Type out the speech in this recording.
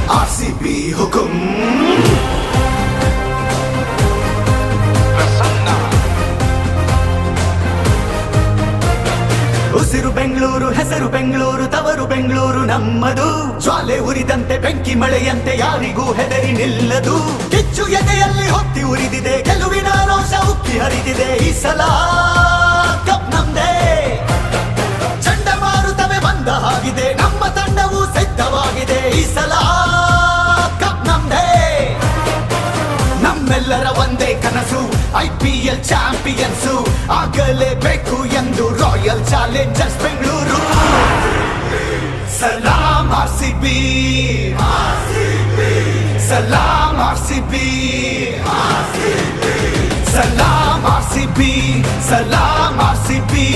RCB हुकुम ಉಸಿರು ಬೆಂಗಳೂರು ಹೆಸರು ಬೆಂಗಳೂರು ತವರು ಬೆಂಗಳೂರು ನಮ್ಮದು ಜ್ವಾಲೆ ಉರಿದಂತೆ ಬೆಂಕಿ ಮಳೆಯಂತೆ ಯಾರಿಗೂ ಹೆದರಿ ನಿಲ್ಲದು ಕಿಚ್ಚು ಎದೆಯಲ್ಲಿ ಹೊತ್ತಿ ಉರಿದಿದೆ ಗೆಲುವಿನ ರೋಷ ಉಕ್ಕಿ ಹರಿದಿದೆ ಈ ಸಲ ಕಪ್ ನಮ್ದೇ ಚಂಡಮಾರುತವೇ ಬಂದ ಹಾಗಿದೆ ನಮ್ಮ ತಂಡವು ಸಿದ್ಧವಾಗಿದೆ ಈ ಸಲ ಕಪ್ ನಮ್ದೇ ನಮ್ಮೆಲ್ಲರ ಒಂದೇ ಕನಸು IPL ಚಾಂಪಿಯನ್ಸು ಆಗಲೇಬೇಕು ಎಂದು ರಾಯಲ್ ಚಾಲೆಂಜರ್ಸ್ ಬೆಂಗಳೂರು ಸಲಾಂ ಆರ್ಸಿಬಿ ಸಲಾಂ ಆರ್ಸಿಬಿ ಸಲಾಂ ಆರ್ಸಿಬಿ ಸಲಾಂ ಆರ್ಸಿಬಿ